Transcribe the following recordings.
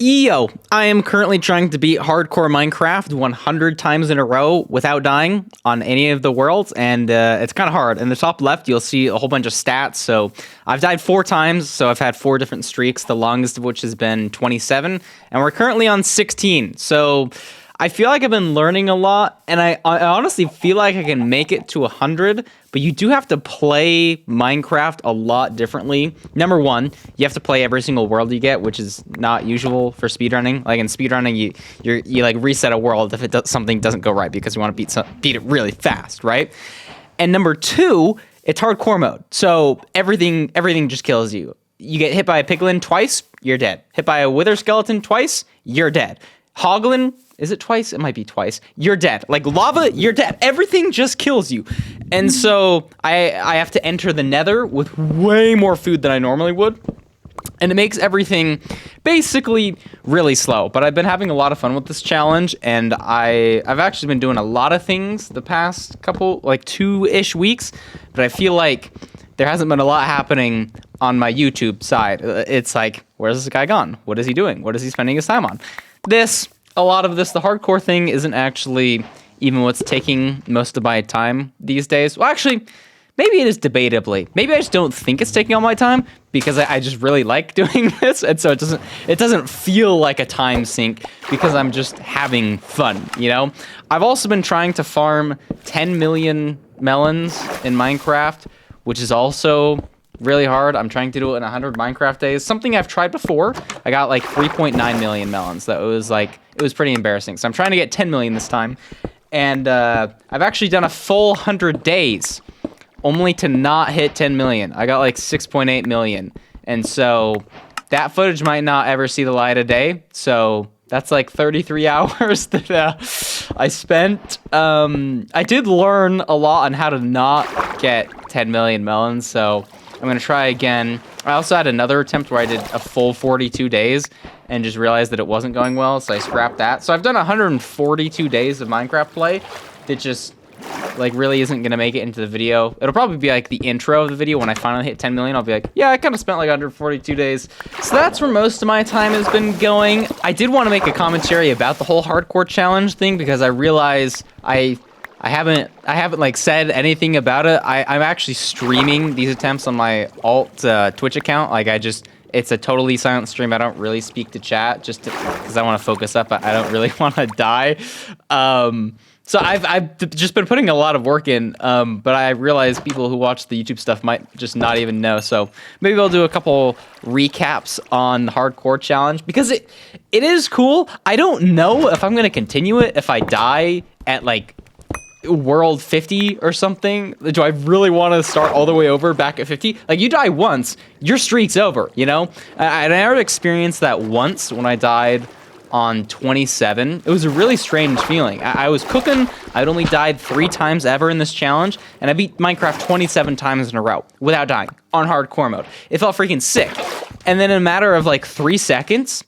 Yo, I am currently trying to beat hardcore Minecraft 100 times in a row without dying on any of the worlds, and it's kind of hard. In the top left, you'll see a whole bunch of stats. So I've died 4 times, so I've had 4 different streaks, the longest of which has been 27, and we're currently on 16. So I feel like I've been learning a lot, and I honestly feel like I can make it to 100, but you do have to play Minecraft a lot differently. Number one, you have to play every single world you get, which is not usual for speedrunning. Like in speedrunning, you like reset a world if something doesn't go right because you want to beat it really fast, right? And number two, it's hardcore mode, so everything just kills you. You get hit by a piglin twice, you're dead. Hit by a wither skeleton twice, you're dead. Hoglin, is it twice? It might be twice. You're dead. Like lava, you're dead. Everything just kills you. And so I have to enter the nether with way more food than I normally would. And it makes everything basically really slow. But I've been having a lot of fun with this challenge. And I've actually been doing a lot of things the past couple, like 2-ish weeks. But I feel like there hasn't been a lot happening on my YouTube side. It's like, where's this guy gone? What is he doing? What is he spending his time on? A lot of this, the hardcore thing isn't actually even what's taking most of my time these days. Well, actually, maybe it is debatably. Maybe I just don't think it's taking all my time because I just really like doing this, and so it doesn't feel like a time sink because I'm just having fun, you know? I've also been trying to farm 10 million melons in Minecraft, which is also really hard. I'm trying to do it in 100 Minecraft days. Something I've tried before. I got like 3.9 million melons. It was pretty embarrassing. So I'm trying to get 10 million this time. And I've actually done a full 100 days only to not hit 10 million. I got like 6.8 million. And so that footage might not ever see the light of day. So that's like 33 hours that I spent. I did learn a lot on how to not get 10 million melons. So I'm going to try again. I also had another attempt where I did a full 42 days and just realized that it wasn't going well, so I scrapped that. So I've done 142 days of Minecraft play that just like really isn't going to make it into the video. It'll probably be like the intro of the video when I finally hit 10 million. I'll be like, yeah, I kind of spent like 142 days. So that's where most of my time has been going. I did want to make a commentary about the whole hardcore challenge thing because I realized I haven't like said anything about it. I'm actually streaming these attempts on my alt Twitch account. Like it's a totally silent stream. I don't really speak to chat just because I want to focus up. I don't really want to die. So I've just been putting a lot of work in, but I realize people who watch the YouTube stuff might just not even know. So maybe I'll do a couple recaps on the hardcore challenge because it is cool. I don't know if I'm going to continue it if I die at like world 50 or something. Do I really want to start all the way over back at 50? Like, you die once, your streak's over, you know? I already experienced that once when I died on 27. It was a really strange feeling. I was cooking. I'd only died 3 times ever in this challenge, and I beat Minecraft 27 times in a row without dying on hardcore mode. It felt freaking sick. And then in a matter of like 3 seconds,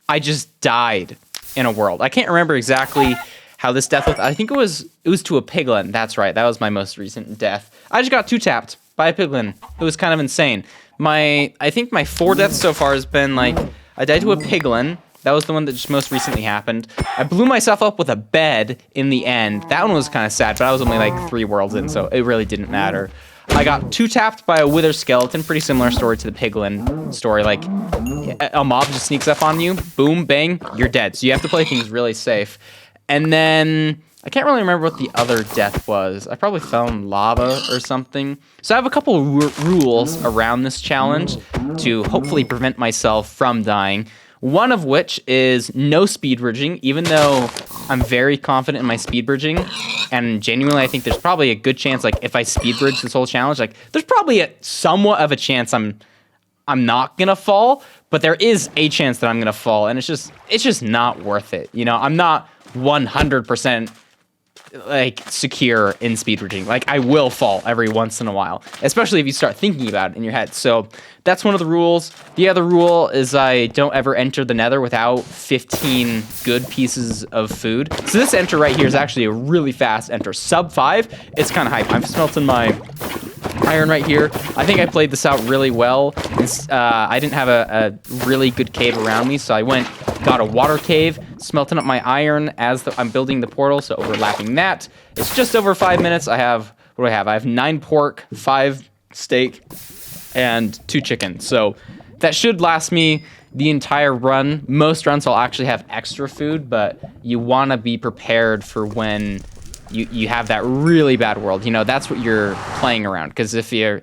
I just died in a world. I can't remember exactly how this death was. I think it was to a piglin. That's right. That was my most recent death. I just got 2-tapped by a piglin. It was kind of insane. I think my 4 deaths so far has been like, I died to a piglin. That was the one that just most recently happened. I blew myself up with a bed in the end. That one was kind of sad, but I was only like 3 worlds in, so it really didn't matter. I got 2-tapped by a wither skeleton. Pretty similar story to the piglin story. Like, a mob just sneaks up on you. Boom, bang, you're dead. So you have to play things really safe. And then I can't really remember what the other death was. I probably fell in lava or something. So I have a couple rules around this challenge to hopefully prevent myself from dying. One of which is no speed bridging, even though I'm very confident in my speed bridging. And genuinely, I think there's probably a good chance, like, if I speed bridge this whole challenge, like, there's probably somewhat of a chance I'm not gonna fall, but there is a chance that I'm gonna fall, and it's just not worth it. You know, I'm not 100% like secure in speedrunning. Like, I will fall every once in a while, especially if you start thinking about it in your head. So that's one of the rules. The other rule is I don't ever enter the nether without 15 good pieces of food. So this enter right here is actually a really fast enter. Sub 5, it's kind of hype. I'm smelting my iron right here. I think I played this out really well. I didn't have a really good cave around me, so I went got a water cave, smelting up my iron as I'm building the portal, so overlapping that. It's just over 5 minutes. I have, what do I have? I have 9 pork, 5 steak, and 2 chicken. So that should last me the entire run. Most runs I'll actually have extra food, but you want to be prepared for when you have that really bad world. You know, that's what you're playing around. Because if you're,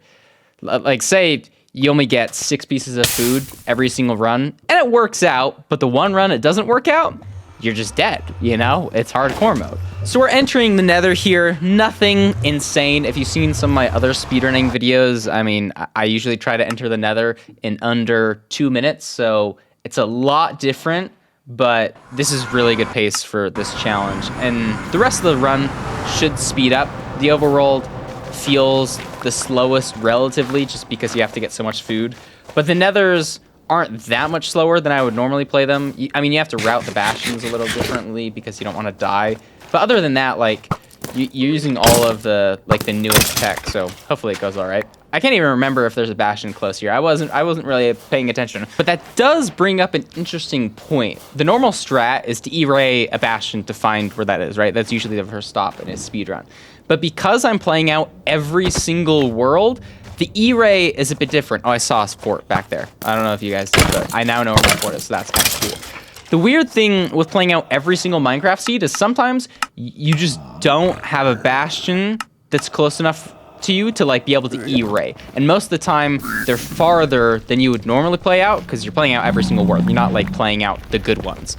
like, say you only get 6 pieces of food every single run, and it works out, but the one run it doesn't work out, you're just dead, you know? It's hardcore mode. So we're entering the nether here. Nothing insane. If you've seen some of my other speedrunning videos, I mean, I usually try to enter the nether in under 2 minutes, so it's a lot different, but this is really good pace for this challenge. And the rest of the run should speed up. The overworld feels the slowest relatively, just because you have to get so much food. But the nethers aren't that much slower than I would normally play them. I mean, you have to route the bastions a little differently because you don't want to die. But other than that, like, you're using all of the, like, the newest tech, so hopefully it goes all right. I can't even remember if there's a bastion close here. I wasn't really paying attention. But that does bring up an interesting point. The normal strat is to E-ray a bastion to find where that is, right? That's usually the first stop in a speedrun. But because I'm playing out every single world, the E-ray is a bit different. Oh, I saw a fort back there. I don't know if you guys did, but I now know where my fort is, so that's kind of cool. The weird thing with playing out every single Minecraft seed is sometimes you just don't have a bastion that's close enough to you to, like, be able to E-ray. And most of the time, they're farther than you would normally play out because you're playing out every single world. You're not, like, playing out the good ones.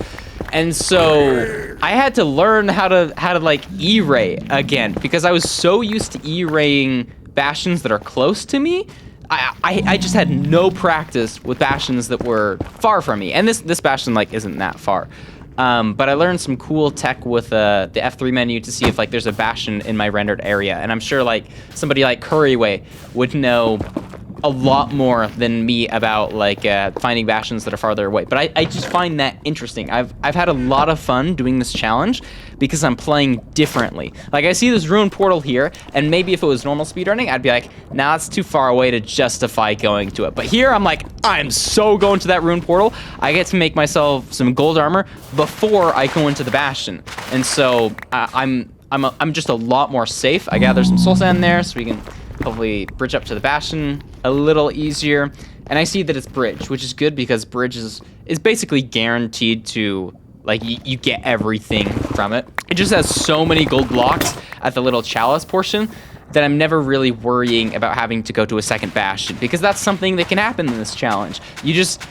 And so I had to learn how to like E-ray again because I was so used to E-raying bastions that are close to me. I just had no practice with bastions that were far from me. And this bastion, like, isn't that far. But I learned some cool tech with the F3 menu to see if, like, there's a bastion in my rendered area. And I'm sure, like, somebody like Curryway would know a lot more than me about, like, finding bastions that are farther away. But I just find that interesting. I've had a lot of fun doing this challenge because I'm playing differently. Like, I see this ruined portal here, and maybe if it was normal speedrunning, I'd be like, nah, it's too far away to justify going to it. But here, I'm like, I'm so going to that ruined portal. I get to make myself some gold armor before I go into the bastion. And so I'm just a lot more safe. I gather some soul sand there so we can hopefully bridge up to the bastion a little easier. And I see that it's bridge, which is good because bridge is basically guaranteed to, like, you get everything from it. It just has so many gold blocks at the little chalice portion that I'm never really worrying about having to go to a second bastion because that's something that can happen in this challenge. You just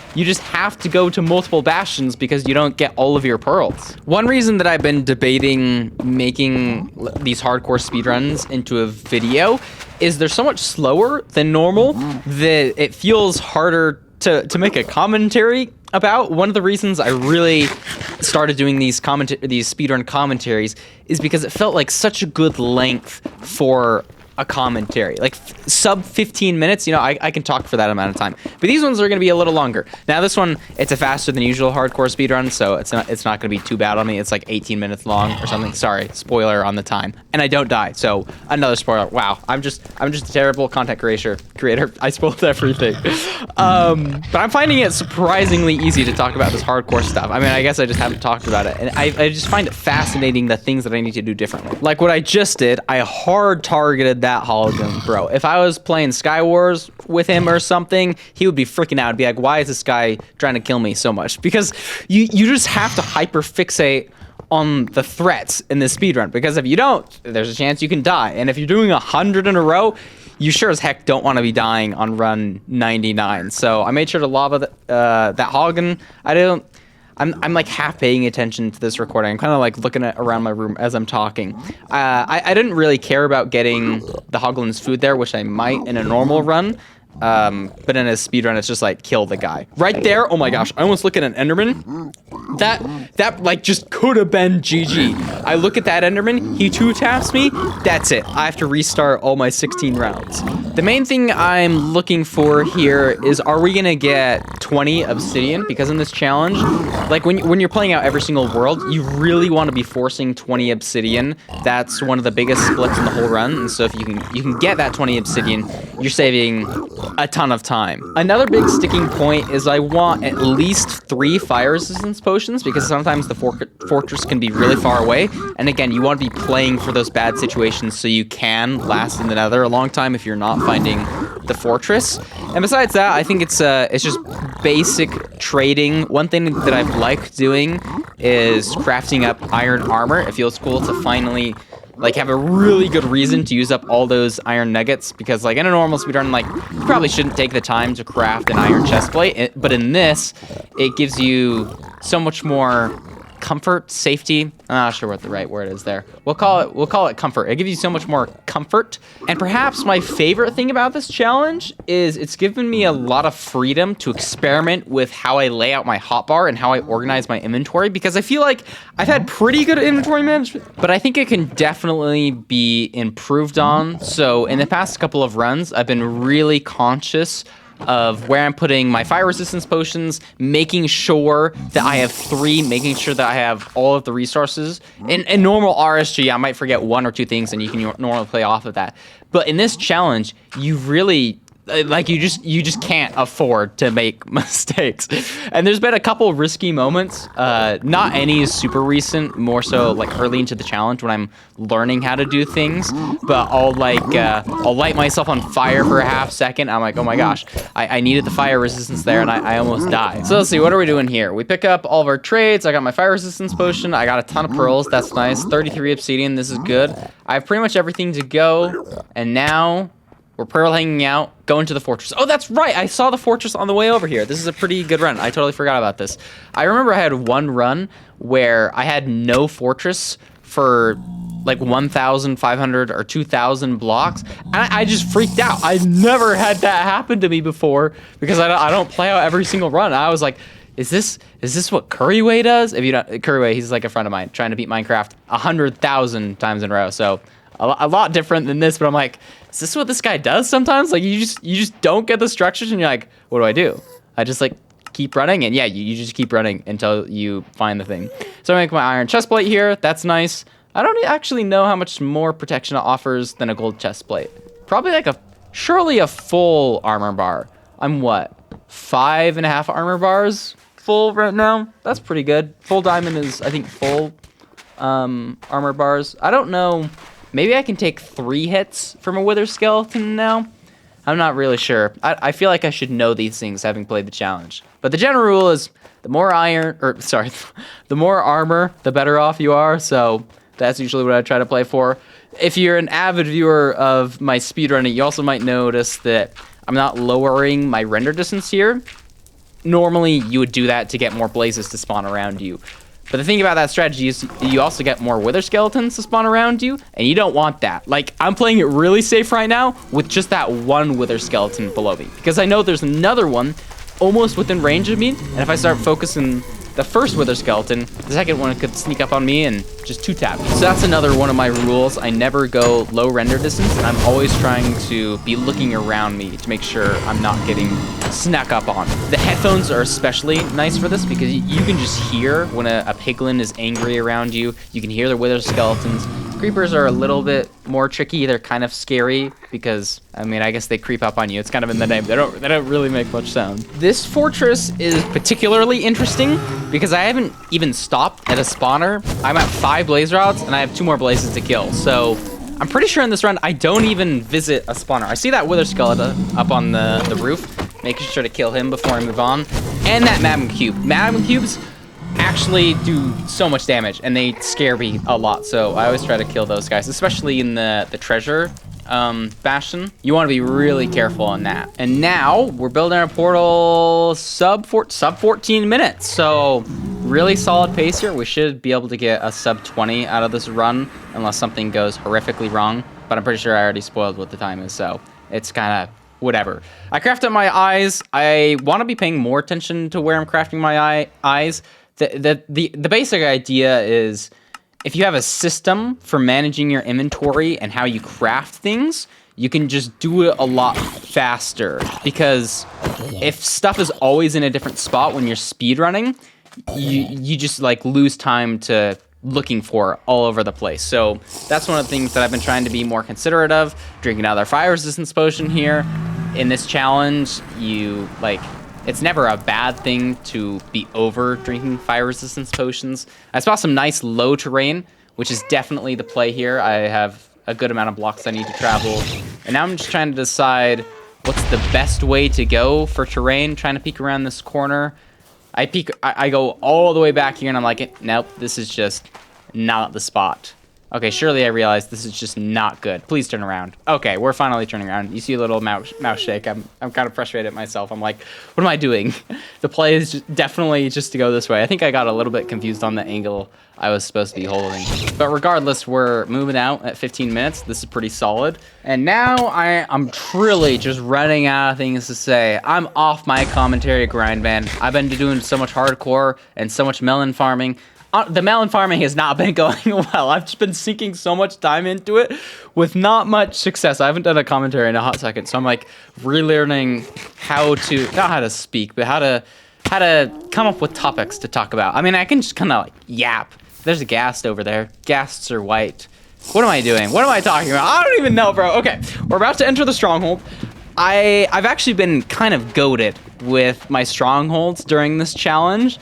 have to go to multiple bastions because you don't get all of your pearls. One reason that I've been debating making these hardcore speedruns into a video is they're so much slower than normal that it feels harder to make a commentary about. One of the reasons I really started doing these speedrun commentaries is because it felt like such a good length for a commentary. Like sub 15 minutes, you know, I can talk for that amount of time. But these ones are going to be a little longer. Now this one, it's a faster than usual hardcore speedrun, so it's not going to be too bad on me. It's like 18 minutes long or something. Sorry, spoiler on the time. And I don't die, so another spoiler. Wow, I'm just a terrible content creator. I spoiled everything. But I'm finding it surprisingly easy to talk about this hardcore stuff. I mean, I guess I just haven't talked about it. And I just find it fascinating the things that I need to do differently. Like what I just did, I hard targeted that hologram, bro. If I was playing Skywars with him or something, he would be freaking out and be like, why is this guy trying to kill me so much? Because you just have to hyper fixate on the threats in this speedrun, because if you don't, there's a chance you can die. And if you're doing 100 in a row, you sure as heck don't want to be dying on run 99. So I made sure to lava that hologram. I'm like half paying attention to this recording. I'm kind of like looking around my room as I'm talking. I didn't really care about getting the Hoglin's food there, which I might in a normal run. But in a speedrun, it's just like kill the guy. Right there, oh my gosh, I almost look at an Enderman. that like just could have been GG. I look at that Enderman, he 2-taps me, that's it. I have to restart all my 16 rounds. The main thing I'm looking for here is, are we gonna get 20 obsidian? Because in this challenge, like when you're playing out every single world, you really want to be forcing 20 obsidian. That's one of the biggest splits in the whole run. And so if you can get that 20 obsidian, you're saving a ton of time. Another big sticking point is I want at least 3 fire resistance potions, because sometimes the fortress can be really far away. And again, you want to be playing for those bad situations so you can last in the nether a long time if you're not finding the fortress. And besides that, I think it's just basic trading. One thing that I've liked doing is crafting up iron armor. It feels cool to finally like have a really good reason to use up all those iron nuggets, because like in a normal speedrun, like you probably shouldn't take the time to craft an iron chestplate, but in this, it gives you so much more comfort, safety. I'm not sure what the right word is there. We'll call it comfort. It gives you so much more comfort. And perhaps my favorite thing about this challenge is it's given me a lot of freedom to experiment with how I lay out my hotbar and how I organize my inventory, because I feel like I've had pretty good inventory management, but I think it can definitely be improved on. So in the past couple of runs, I've been really conscious of where I'm putting my fire resistance potions, making sure that I have 3, making sure that I have all of the resources. In normal RSG, I might forget 1 or 2 things, and you can normally play off of that. But in this challenge, you really like you just can't afford to make mistakes. And there's been a couple risky moments, not any super recent, more so like early into the challenge when I'm learning how to do things, but I'll light myself on fire for a half second. I'm like, oh my gosh, I needed the fire resistance there, and I almost died. So let's see, what are we doing here? We pick up all of our trades. I got my fire resistance potion. I got a ton of pearls. That's nice. 33 obsidian. This is good. I have pretty much everything to go, and now we're pearl hanging out, going to the fortress. Oh, that's right. I saw the fortress on the way over here. This is a pretty good run. I totally forgot about this. I remember I had one run where I had no fortress for like 1,500 or 2,000 blocks, and I just freaked out. I never had that happen to me before, because I don't play out every single run. I was like, is this what Curryway does? If you don't, Curryway, he's like a friend of mine, trying to beat Minecraft 100,000 times in a row. So a lot different than this, but I'm like, is this what this guy does sometimes? Like you just don't get the structures, and you're like, what do? I just like keep running, and yeah, you just keep running until you find the thing. So I make my iron chestplate here. That's nice. I don't actually know how much more protection it offers than a gold chestplate. Probably like surely a full armor bar. I'm what, 5.5 armor bars full right now? That's pretty good. Full diamond is, I think, full armor bars. I don't know. Maybe I can take 3 hits from a wither skeleton now. I'm not really sure. I feel like I should know these things having played the challenge. But the general rule is the more the more armor, the better off you are. So that's usually what I try to play for. If you're an avid viewer of my speedrunning, you also might notice that I'm not lowering my render distance here. Normally, you would do that to get more blazes to spawn around you. But the thing about that strategy is you also get more wither skeletons to spawn around you, and you don't want that. Like, I'm playing it really safe right now with just that one wither skeleton below me, because I know there's another one almost within range of me, and if I start focusing the first wither skeleton, the second one could sneak up on me and just 2-tap me. So that's another one of my rules. I never go low render distance, and I'm always trying to be looking around me to make sure I'm not getting snuck up on. The headphones are especially nice for this, because you can just hear when a piglin is angry around you. You can hear the wither skeletons. Creepers are a little bit more tricky. They're kind of scary because, I mean, I guess they creep up on you. It's kind of in the name. They don't really make much sound. This fortress is particularly interesting because I haven't even stopped at a spawner. I'm at 5 blaze rods, and I have 2 more blazes to kill. So I'm pretty sure in this run, I don't even visit a spawner. I see that wither skeleton up on the roof, making sure to kill him before I move on. And that magma cube. Magma cubes actually do so much damage, and they scare me a lot. So I always try to kill those guys, especially in the treasure bastion. You want to be really careful on that. And now we're building our portal sub 14 minutes. So really solid pace here. We should be able to get a sub 20 out of this run unless something goes horrifically wrong. But I'm pretty sure I already spoiled what the time is, so it's kind of whatever. I crafted my eyes. I want to be paying more attention to where I'm crafting my eyes. The basic idea is if you have a system for managing your inventory and how you craft things, you can just do it a lot faster. Because if stuff is always in a different spot when you're speedrunning, you just like lose time to looking for it all over the place. So that's one of the things that I've been trying to be more considerate of. Drinking another fire resistance potion here. In this challenge, it's never a bad thing to be over drinking fire resistance potions. I saw some nice low terrain, which is definitely the play here. I have a good amount of blocks I need to travel. And now I'm just trying to decide what's the best way to go for terrain, trying to peek around this corner. I go all the way back here and I'm like, nope, this is just not the spot. Okay, surely I realize this is just not good. Please turn around. Okay, we're finally turning around. You see a little mouse shake. I'm kind of frustrated at myself. I'm like, what am I doing? The play is definitely just to go this way. I think I got a little bit confused on the angle I was supposed to be holding. But regardless, we're moving out at 15 minutes. This is pretty solid. And now I'm truly just running out of things to say. I'm off my commentary grind, man. I've been doing so much hardcore and so much melon farming. The melon farming has not been going well. I've just been sinking so much time into it with not much success. I haven't done a commentary in a hot second, so I'm like relearning how to, not how to speak, but how to come up with topics to talk about. I mean, I can just kind of like yap. There's a ghast over there. Ghasts are white. What am I doing? What am I talking about? I don't even know, bro. Okay, we're about to enter the Stronghold. I've actually been kind of goated with my strongholds during this challenge.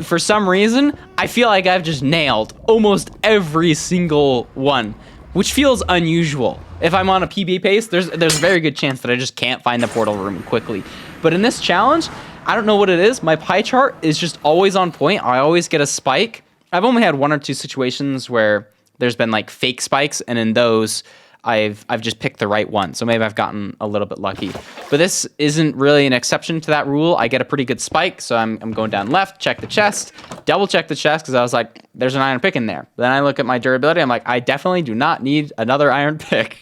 For some reason, I feel like I've just nailed almost every single one, which feels unusual. If I'm on a PB pace, there's a very good chance that I just can't find the portal room quickly. But in this challenge, I don't know what it is. My pie chart is just always on point. I always get a spike. I've only had 1 or 2 situations where there's been like fake spikes, and in those, I've just picked the right one, so maybe I've gotten a little bit lucky. But this isn't really an exception to that rule. I get a pretty good spike, so I'm going down left, check the chest, double check the chest, because I was like, there's an iron pick in there. Then I look at my durability, I'm like, I definitely do not need another iron pick.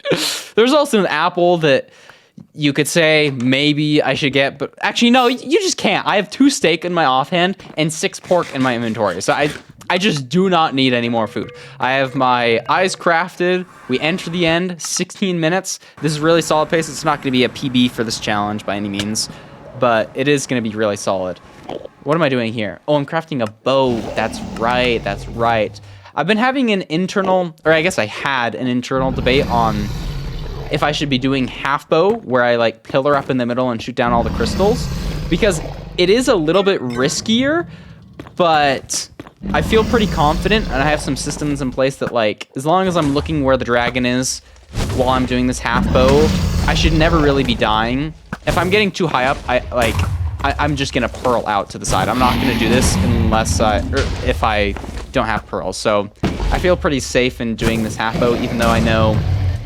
There's also an apple that you could say maybe I should get, but actually, no, you just can't. I have 2 steak in my offhand and 6 pork in my inventory, so I just do not need any more food. I have my eyes crafted. We enter the end, 16 minutes. This is really solid pace. It's not going to be a PB for this challenge by any means, but it is going to be really solid. What am I doing here? Oh, I'm crafting a bow. That's right. That's right. I've been having an internal, or I guess I had an internal debate on if I should be doing half bow, where I like pillar up in the middle and shoot down all the crystals, because it is a little bit riskier, but I feel pretty confident, and I have some systems in place that, like, as long as I'm looking where the dragon is while I'm doing this half bow, I should never really be dying. If I'm getting too high up, I'm just gonna pearl out to the side. I'm not gonna do this unless if I don't have pearls. So I feel pretty safe in doing this half bow, even though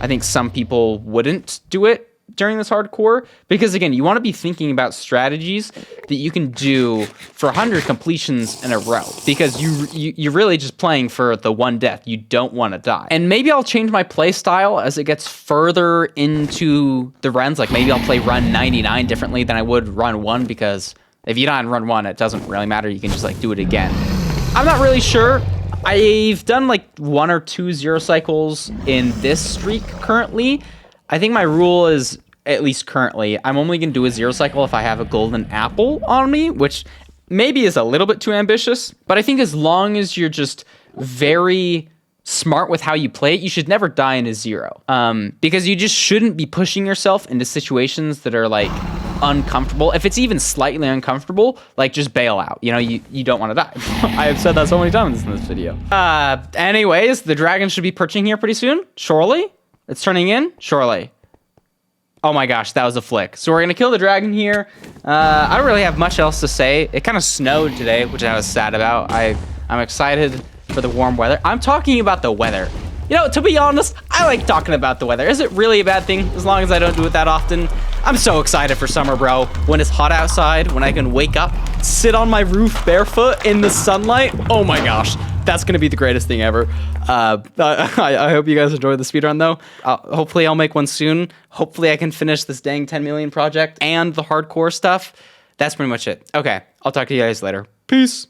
I think some people wouldn't do it during this hardcore, because again, you want to be thinking about strategies that you can do for 100 completions in a row, because you're really just playing for the one death. You don't want to die. And maybe I'll change my play style as it gets further into the runs. Like maybe I'll play run 99 differently than I would run 1, because if you die in run 1, it doesn't really matter. You can just like do it again. I'm not really sure. I've done like 1 or 2 0 cycles in this streak currently. I think my rule is, at least currently, I'm only going to do a 0 cycle if I have a golden apple on me, which maybe is a little bit too ambitious. But I think as long as you're just very smart with how you play it, you should never die in a 0. Because you just shouldn't be pushing yourself into situations that are like uncomfortable. If it's even slightly uncomfortable, like just bail out. You know, you don't want to die. I have said that so many times in this video. Anyways, the dragon should be perching here pretty soon. Surely. It's turning in? Surely. Oh my gosh, that was a flick. So we're gonna kill the dragon here. I don't really have much else to say. It kind of snowed today, which I was sad about. I'm excited for the warm weather. I'm talking about the weather. You know, to be honest, I like talking about the weather. Is it really a bad thing as long as I don't do it that often? I'm so excited for summer, bro. When it's hot outside, when I can wake up, sit on my roof barefoot in the sunlight. Oh my gosh, that's gonna be the greatest thing ever. I hope you guys enjoyed the speedrun though. Hopefully I'll make one soon. Hopefully I can finish this dang 10 million project and the hardcore stuff. That's pretty much it. Okay, I'll talk to you guys later. Peace.